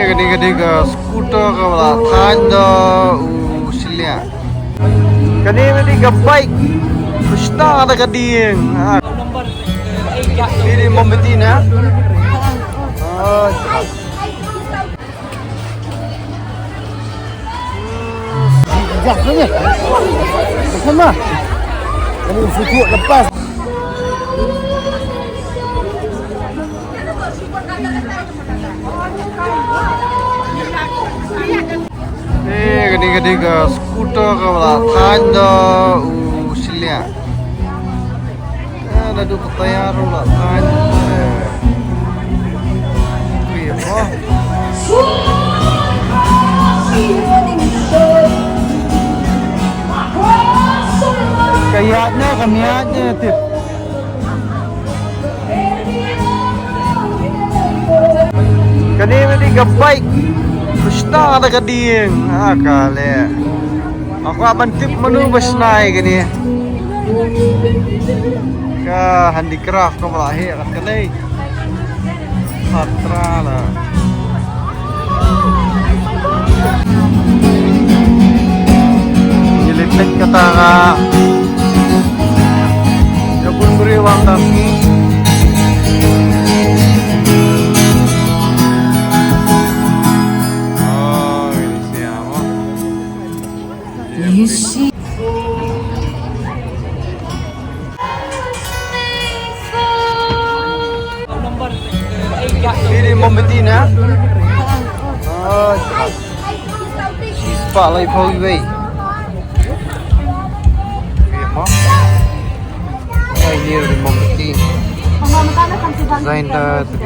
gede-gede ke skuter ke lah tanda usilia. Kani mesti ke bike. Pesta ada kading. Ini membetina. Oh, Jangan sama. Kamu sukuk lepas. Gede-gede ke skuter ke lah tanda usilia. Ada dua tayar lah tanda. Oh. Kayaknya tip. Kani mesti ke bike. Pesta ada kading. Kali. Aku akan tip menu besnai gini. Ka handicraft ko malahi kan kani. Patra lah. Nilipit kata nga. Yapun beriwang kami. Oh, ini siapa? You see. Ini membetina. Oh, she's like Holy ini di membetina. Design tadi.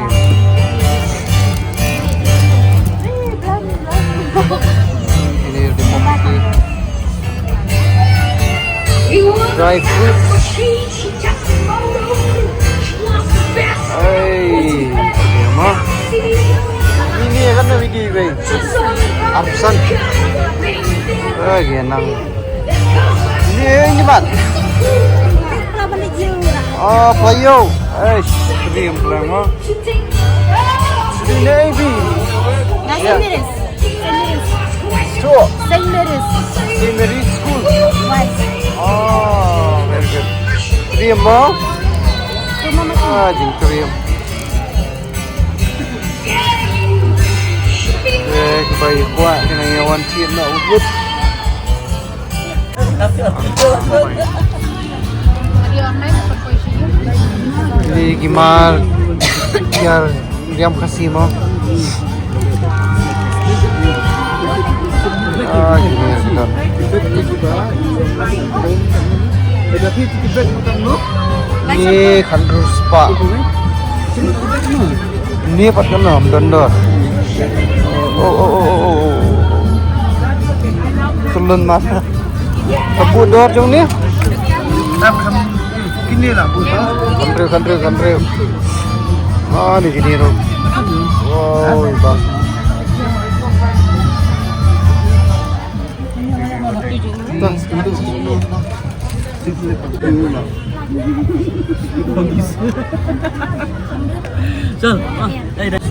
Ini di membetina. Dry fruit. Hey, mah. Ini kan lagi bay. Absen. Genang. Ini mat. Oh, playo. Krim lang Navy. Saint Mary's. School. Saint Mary's. Saint Mary's School. White. Oh, very good. Krim mo? Jing krim. Kebaik kuat kena yawan cin nak ubud. Ini gimana? Biar diam kasih mau. Gini benar. Ini kandur spa. Ini pat kenam danda. Oh. Turun mana? Kebut dor jong ni. Gini lah bu. Kantril. Ni gini tu. Oh, bang.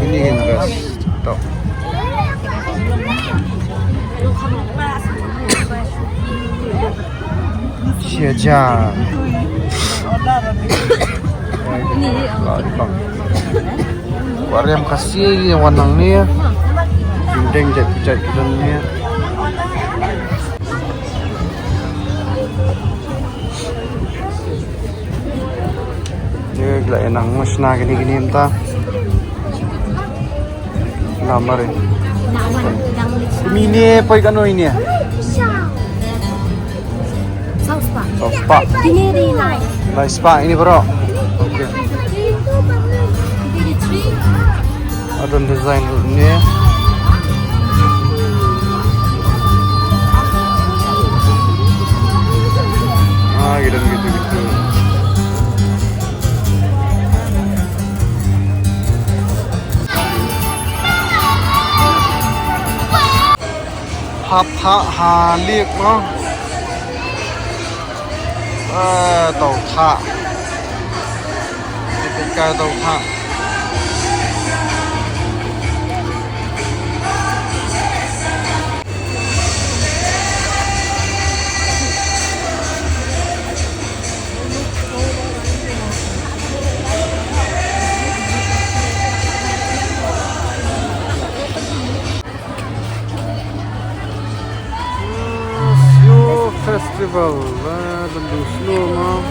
Ini invest. Top. Siaja. Warna kasih yang warna ni ya. Bintang jat kita ni ya. Gila enang musnah gini entah. Lamar ni. Ini apa ikan ini ya? Spa. Very nice. Nice spa ini bro. Oke. Ada desain ini. Gitu. Hà liệt nó tàu thạ cái tàu thạ festival lah, bendung slow mah.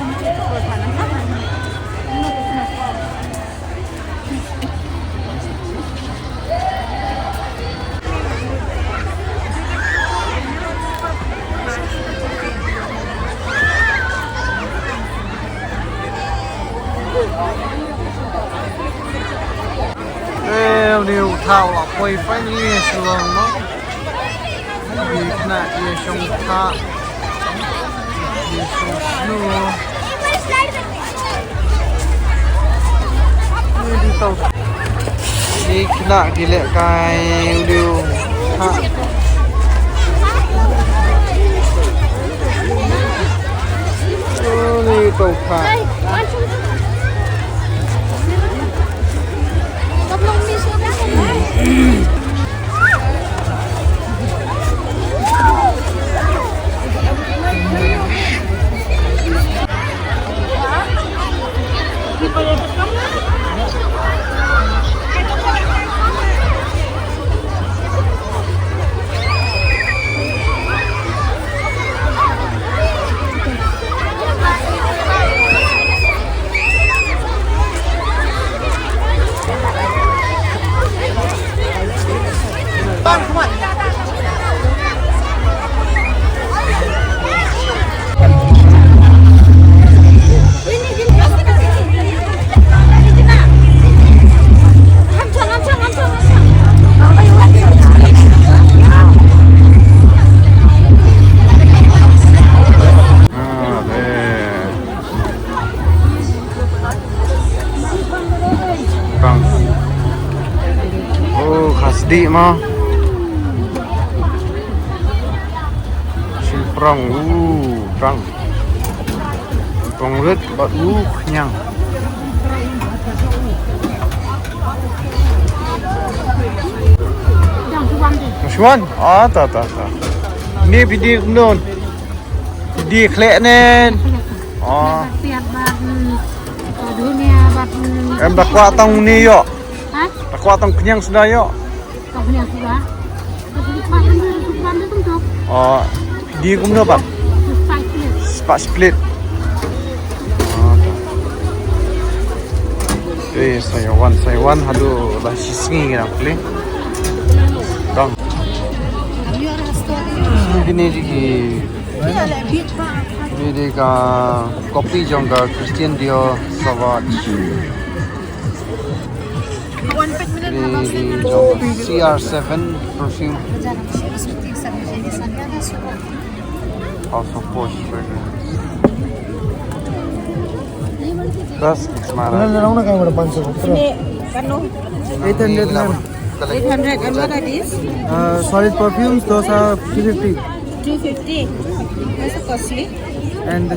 Điều thảo là quay phải nghe sườn nó vì nãy kia trong thạ đi trong sườn đi tàu đi nãy kia lại cái điều thạ đi tàu thạ di mah simprang prang tonglet bat kenyang Maswan ta ini video non video klek nen em đã qua tông ni yo đã qua tông kenyang sudah yo Di cũng nữa bạn split Saiwan hadu lah sisngi kena play dong ini ka kopi jongga Christian Dior Sauvage CR7 perfume also Porsche fragrance das Smara 800 ma'am. 800 and what are these? Solid perfumes, those are 250. 250. That's so costly. And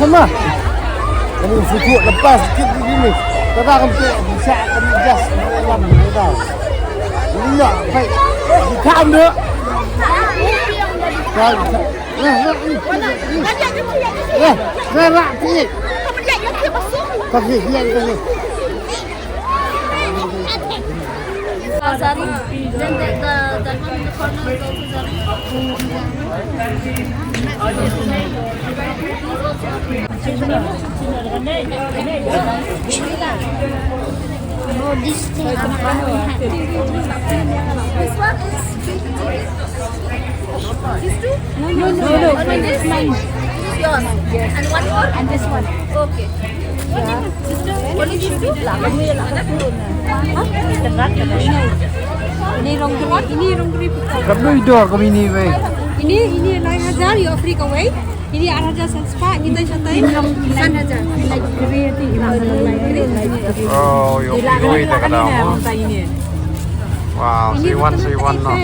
sama. Kami suku lepas sikit begini. Kita akan bisa kami adjust dalam kita. Ini nak baik. Dikam dia. Gerak sikit. Kaki hian kaki. Zari, then that one in the corner is also this thing this one is 50. These two? No, this is mine. Yours. And one more? And this one. Okay. Sister, what is this two? Ini rong grip. Kaplo ito kami ni way. Ini 9,000 you free away. Ini Raja Sanspa, kita catai. San Raja. Oh, yung piloy na kada mo. Wow, si Wan no.